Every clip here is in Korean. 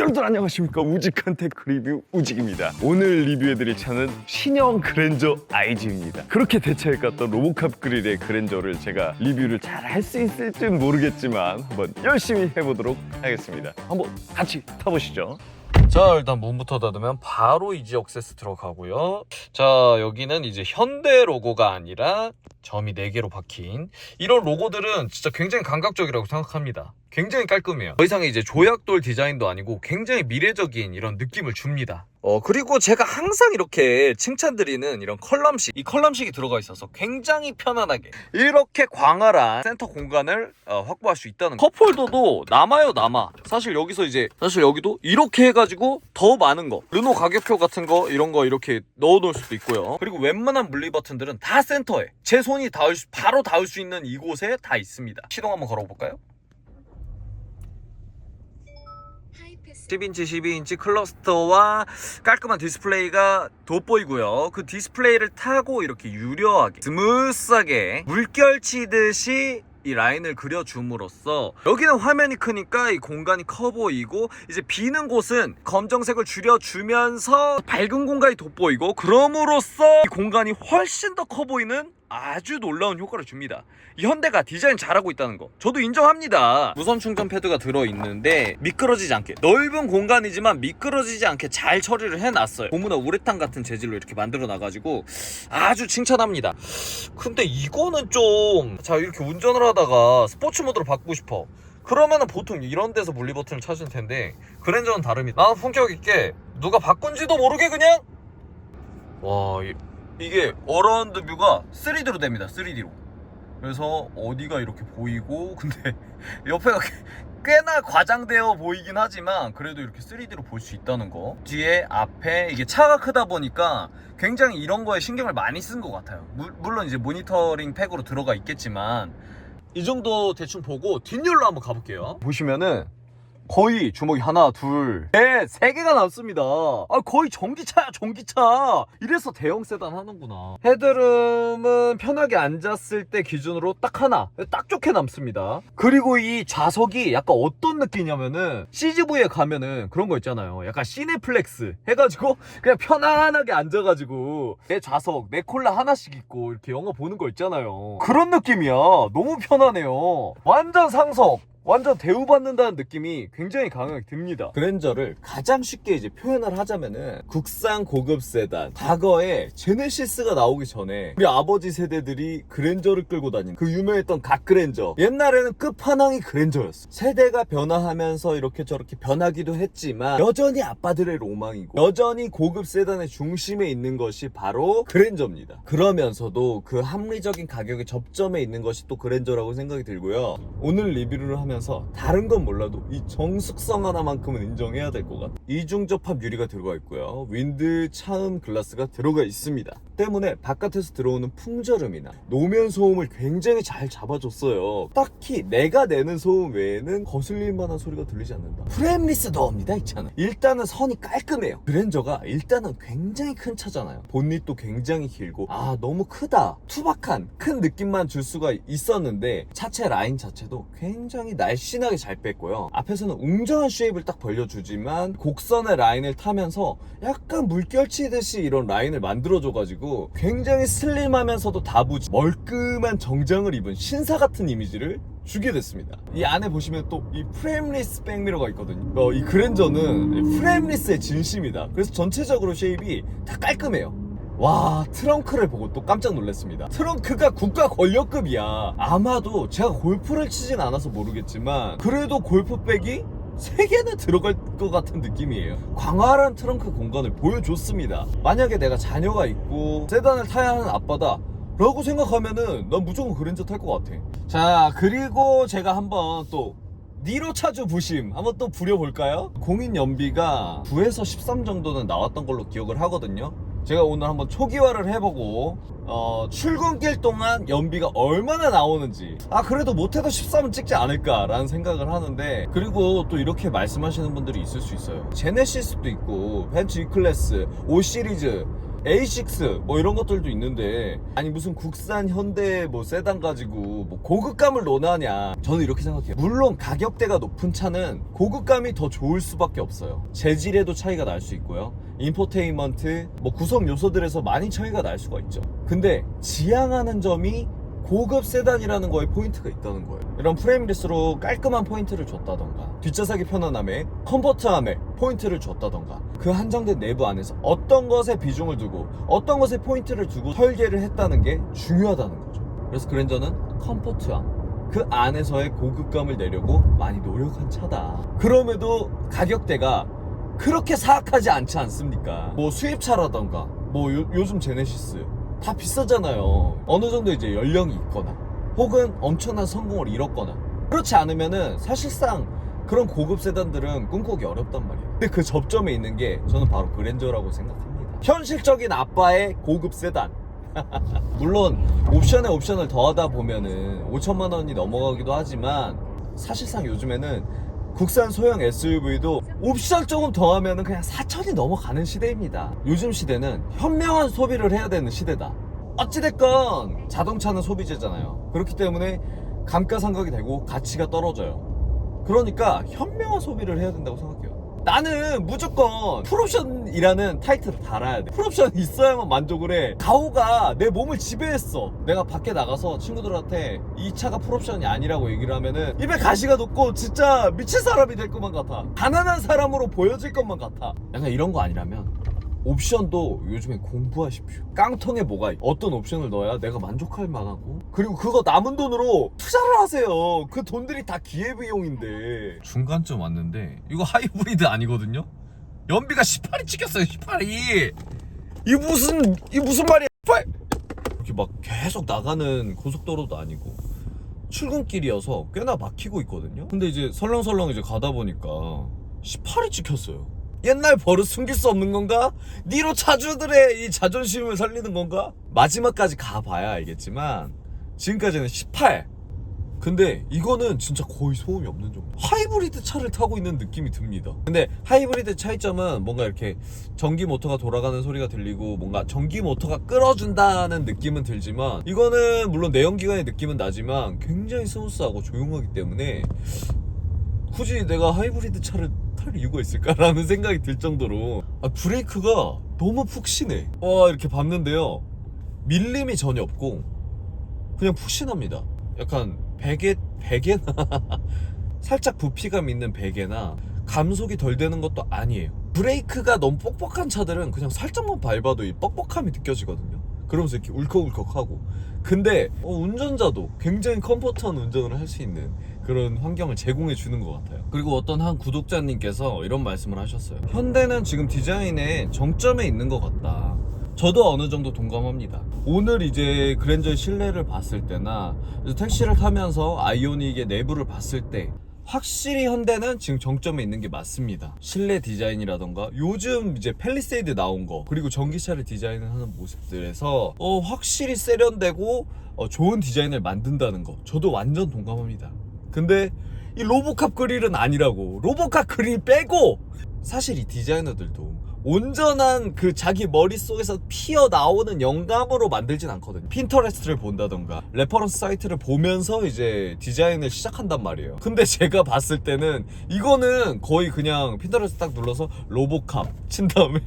여러분들 안녕하십니까. 우직한 테크 리뷰 우직입니다. 오늘 리뷰해드릴 차는 신형 그랜저 IG입니다. 그렇게 대차에 깠던 로보캅 그릴의 그랜저를 제가 리뷰를 잘 할 수 있을지는 모르겠지만 한번 열심히 해보도록 하겠습니다. 한번 같이 타보시죠. 자, 일단 문부터 닫으면 바로 이지 억세스 들어가고요. 자, 여기는 이제 현대 로고가 아니라 점이 4개로 박힌 이런 로고들은 진짜 굉장히 감각적이라고 생각합니다. 굉장히 깔끔해요. 더 이상의 이제 조약돌 디자인도 아니고 굉장히 미래적인 이런 느낌을 줍니다. 그리고 제가 항상 이렇게 칭찬드리는 이런 컬럼식, 이 컬럼식이 들어가 있어서 굉장히 편안하게 이렇게 광활한 센터 공간을 확보할 수 있다는 거. 컵홀더도 남아요. 사실 여기서 이제 여기도 이렇게 해가지고 더 많은 거, 르노 가격표 같은 거 이런 거 이렇게 넣어놓을 수도 있고요. 그리고 웬만한 물리 버튼들은 다 센터에 제 손이 바로 닿을 수 있는 이곳에 다 있습니다. 시동 한번 걸어볼까요? 10인치 12인치 클러스터와 깔끔한 디스플레이가 돋보이고요. 그 디스플레이를 타고 이렇게 유려하게 스무스하게 물결치듯이 이 라인을 그려줌으로써 여기는 화면이 크니까 이 공간이 커 보이고 이제 비는 곳은 검정색을 줄여주면서 밝은 공간이 돋보이고 그럼으로써 이 공간이 훨씬 더 커 보이는 아주 놀라운 효과를 줍니다. 이 현대가 디자인 잘하고 있다는 거 저도 인정합니다. 무선 충전 패드가 들어있는데 미끄러지지 않게, 넓은 공간이지만 미끄러지지 않게 잘 처리를 해놨어요. 고무나 우레탄 같은 재질로 이렇게 만들어 놔가지고 아주 칭찬합니다. 근데 이거는 좀, 자, 이렇게 운전을 하다가 스포츠 모드로 바꾸고 싶어. 그러면은 보통 이런 데서 분리 버튼을 찾을 텐데 그랜저는 다릅니다. 나는 품격 있게 누가 바꾼지도 모르게 그냥 와, 이게 어라운드 뷰가 3D로 됩니다. 3D로. 그래서 어디가 이렇게 보이고, 근데 옆에가 꽤나 과장되어 보이긴 하지만 그래도 이렇게 3D로 볼 수 있다는 거. 뒤에, 앞에, 이게 차가 크다 보니까 굉장히 이런 거에 신경을 많이 쓴 것 같아요. 물론 이제 모니터링 팩으로 들어가 있겠지만 이 정도 대충 보고 뒷열로 한번 가볼게요. 보시면은 거의 주먹이 하나, 둘, 넷, 3개가 남습니다. 거의 전기차야, 전기차. 이래서 대형 세단 하는구나. 헤드룸은 편하게 앉았을 때 기준으로 딱 하나, 딱 좋게 남습니다. 그리고 이 좌석이 약간 어떤 느낌이냐면은 CGV에 가면은 그런 거 있잖아요. 약간 시네플렉스 해가지고 그냥 편안하게 앉아가지고 내 좌석, 내 콜라 하나씩 있고 이렇게 영화 보는 거 있잖아요. 그런 느낌이야. 너무 편하네요. 완전 상석. 완전 대우받는다는 느낌이 굉장히 강하게 듭니다. 그랜저를 가장 쉽게 이제 표현을 하자면은 국산 고급 세단. 과거에 제네시스가 나오기 전에 우리 아버지 세대들이 그랜저를 끌고 다니는 그 유명했던 각 그랜저. 옛날에는 끝판왕이 그랜저였어. 세대가 변화하면서 이렇게 저렇게 변하기도 했지만 여전히 아빠들의 로망이고 여전히 고급 세단의 중심에 있는 것이 바로 그랜저입니다. 그러면서도 그 합리적인 가격의 접점에 있는 것이 또 그랜저라고 생각이 들고요. 오늘 리뷰를 하면서 다른 건 몰라도 이 정숙성 하나만큼은 인정해야 될 것 같아요. 이중접합 유리가 들어가 있고요. 윈드 차음 글라스가 들어가 있습니다. 때문에 바깥에서 들어오는 풍절음이나 노면 소음을 굉장히 잘 잡아줬어요. 딱히 내가 내는 소음 외에는 거슬릴 만한 소리가 들리지 않는다. 프레임리스 도어입니다, 이 차는. 일단은 선이 깔끔해요. 그랜저가 일단은 굉장히 큰 차잖아요. 본닛도 굉장히 길고 너무 크다, 투박한 큰 느낌만 줄 수가 있었는데 차체 라인 자체도 굉장히 날씬하게 잘 뺐고요. 앞에서는 웅장한 쉐입을 딱 벌려주지만 곡선의 라인을 타면서 약간 물결치듯이 이런 라인을 만들어줘가지고 굉장히 슬림하면서도 다부지 멀끔한 정장을 입은 신사 같은 이미지를 주게 됐습니다. 이 안에 보시면 또 이 프레임리스 백미러가 있거든요. 이 그랜저는 프레임리스의 진심이다. 그래서 전체적으로 쉐입이 다 깔끔해요. 와, 트렁크를 보고 또 깜짝 놀랐습니다. 트렁크가 국가 권력급이야. 아마도 제가 골프를 치진 않아서 모르겠지만 그래도 골프백이 3개는 들어갈 것 같은 느낌이에요. 광활한 트렁크 공간을 보여줬습니다. 만약에 내가 자녀가 있고 세단을 타야 하는 아빠다 라고 생각하면은 난 무조건 그랜저 탈 것 같아. 자, 그리고 제가 한번 또 니로 차주 부심 한번 또 부려볼까요? 공인 연비가 9에서 13 정도는 나왔던 걸로 기억을 하거든요. 제가 오늘 한번 초기화를 해보고 출근길 동안 연비가 얼마나 나오는지 그래도 못해도 13은 찍지 않을까 라는 생각을 하는데, 그리고 또 이렇게 말씀하시는 분들이 있을 수 있어요. 제네시스도 있고 벤츠 E클래스, 5 시리즈 A6 뭐 이런 것들도 있는데, 아니 무슨 국산 현대 뭐 세단 가지고 뭐 고급감을 논하냐. 저는 이렇게 생각해요. 물론 가격대가 높은 차는 고급감이 더 좋을 수밖에 없어요. 재질에도 차이가 날 수 있고요, 인포테인먼트 뭐 구성 요소들에서 많이 차이가 날 수가 있죠. 근데 지향하는 점이 고급 세단이라는 거에 포인트가 있다는 거예요. 이런 프레임리스로 깔끔한 포인트를 줬다던가, 뒷좌석의 편안함에, 컴포트함에 포인트를 줬다던가, 그 한정된 내부 안에서 어떤 것에 비중을 두고 어떤 것에 포인트를 두고 설계를 했다는 게 중요하다는 거죠. 그래서 그랜저는 컴포트함, 그 안에서의 고급감을 내려고 많이 노력한 차다. 그럼에도 가격대가 그렇게 사악하지 않지 않습니까? 뭐 수입차라던가 뭐 요즘 제네시스 다 비싸잖아요. 어느 정도 이제 연령이 있거나 혹은 엄청난 성공을 이뤘거나, 그렇지 않으면은 사실상 그런 고급 세단들은 꿈꾸기 어렵단 말이에요. 근데 그 접점에 있는 게 저는 바로 그랜저라고 생각합니다. 현실적인 아빠의 고급 세단. 물론 옵션에 옵션을 더하다 보면은 5천만 원이 넘어가기도 하지만, 사실상 요즘에는 국산 소형 SUV도 옵션 조금 더하면은 그냥 4천이 넘어가는 시대입니다. 요즘 시대는 현명한 소비를 해야 되는 시대다. 어찌됐건 자동차는 소비재잖아요. 그렇기 때문에 감가상각이 되고 가치가 떨어져요. 그러니까 현명한 소비를 해야 된다고 생각해요. 나는 무조건 풀옵션이라는 타이틀을 달아야 돼. 풀옵션 있어야만 만족을 해. 가오가 내 몸을 지배했어. 내가 밖에 나가서 친구들한테 이 차가 풀옵션이 아니라고 얘기를 하면은 입에 가시가 돋고 진짜 미친 사람이 될 것만 같아. 가난한 사람으로 보여질 것만 같아. 약간 이런 거 아니라면 옵션도 요즘에 공부하십시오. 깡통에 뭐가 있고 어떤 옵션을 넣어야 내가 만족할 만하고, 그리고 그거 남은 돈으로 투자를 하세요. 그 돈들이 다 기회비용인데. 중간쯤 왔는데 이거 하이브리드 아니거든요? 연비가 18이 찍혔어요. 18이 이 무슨 말이야. 18 이렇게 막 계속 나가는 고속도로도 아니고 출근길이어서 꽤나 막히고 있거든요. 근데 이제 설렁설렁 이제 가다 보니까 18이 찍혔어요. 옛날 버릇 숨길 수 없는 건가? 니로 차주들의 이 자존심을 살리는 건가? 마지막까지 가봐야 알겠지만 지금까지는 18. 근데 이거는 진짜 거의 소음이 없는 정도. 하이브리드 차를 타고 있는 느낌이 듭니다. 근데 하이브리드 차이점은 뭔가 이렇게 전기 모터가 돌아가는 소리가 들리고 뭔가 전기 모터가 끌어준다는 느낌은 들지만, 이거는 물론 내연기관의 느낌은 나지만 굉장히 스무스하고 조용하기 때문에 굳이 내가 하이브리드 차를 탈 이유가 있을까라는 생각이 들 정도로 브레이크가 너무 푹신해. 이렇게 밟는데요, 밀림이 전혀 없고 그냥 푹신합니다. 약간 베개나 살짝 부피감 있는 베개나 감속이 덜 되는 것도 아니에요. 브레이크가 너무 뻑뻑한 차들은 그냥 살짝만 밟아도 이 뻑뻑함이 느껴지거든요. 그러면서 이렇게 울컥울컥하고. 근데 운전자도 굉장히 컴포트한 운전을 할 수 있는 그런 환경을 제공해 주는 것 같아요. 그리고 어떤 한 구독자님께서 이런 말씀을 하셨어요. 현대는 지금 디자인의 정점에 있는 것 같다. 저도 어느 정도 동감합니다. 오늘 이제 그랜저의 실내를 봤을 때나 택시를 타면서 아이오닉의 내부를 봤을 때 확실히 현대는 지금 정점에 있는 게 맞습니다. 실내 디자인이라던가 요즘 이제 팰리세이드 나온 거, 그리고 전기차를 디자인하는 모습들에서 확실히 세련되고 좋은 디자인을 만든다는 거 저도 완전 동감합니다. 근데 이 로보캅 그릴은 아니라고. 로보캅 그릴 빼고 사실 이 디자이너들도 온전한 그 자기 머릿속에서 피어나오는 영감으로 만들진 않거든요. 핀터레스트를 본다던가 레퍼런스 사이트를 보면서 이제 디자인을 시작한단 말이에요. 근데 제가 봤을 때는 이거는 거의 그냥 핀터레스트 딱 눌러서 로보캅 친 다음에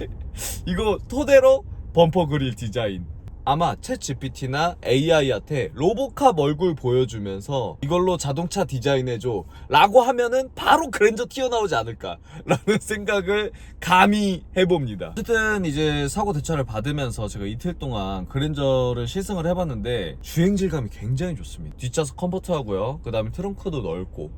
이거 토대로 범퍼 그릴 디자인. 아마 챗GPT나 AI한테 로보캅 얼굴 보여주면서 이걸로 자동차 디자인해줘 라고 하면은 바로 그랜저 튀어나오지 않을까 라는 생각을 감히 해봅니다. 어쨌든 이제 사고 대처를 받으면서 제가 이틀 동안 그랜저를 시승을 해봤는데 주행 질감이 굉장히 좋습니다. 뒷좌석 컴포트하고요, 그 다음에 트렁크도 넓고,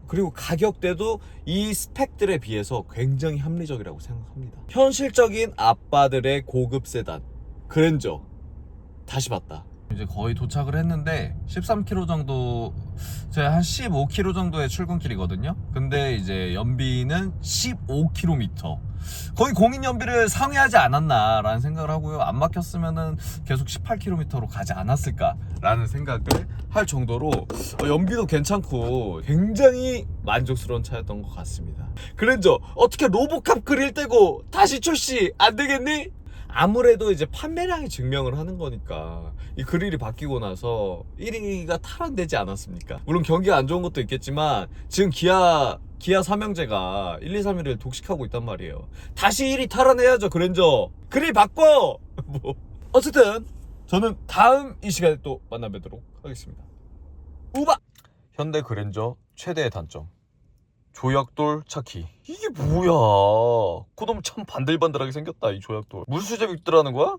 그리고 가격대도 이 스펙들에 비해서 굉장히 합리적이라고 생각합니다. 현실적인 아빠들의 고급 세단 그랜저 다시 봤다. 이제 거의 도착을 했는데 13km 정도, 제가 한 15km 정도의 출근길이거든요. 근데 이제 연비는 15km, 거의 공인 연비를 상회하지 않았나 라는 생각을 하고요. 안 막혔으면은 계속 18km로 가지 않았을까 라는 생각을 할 정도로 연비도 괜찮고 굉장히 만족스러운 차였던 것 같습니다. 그랜저 어떻게 로보캅 그릴 떼고 다시 출시 안 되겠니? 아무래도 이제 판매량이 증명을 하는 거니까 이 그릴이 바뀌고 나서 1위가 탈환되지 않았습니까? 물론 경기가 안 좋은 것도 있겠지만 지금 기아 삼형제가 1, 2, 3위를 독식하고 있단 말이에요. 다시 1위 탈환해야죠. 그랜저 그릴 바꿔. 뭐 어쨌든 저는 다음 이 시간에 또 만나뵙도록 하겠습니다. 우바! 현대 그랜저 최대의 단점 조약돌 차키. 이게 뭐야? 그놈 참 반들반들하게 생겼다 이 조약돌. 무슨 수제비 있더라는 거야?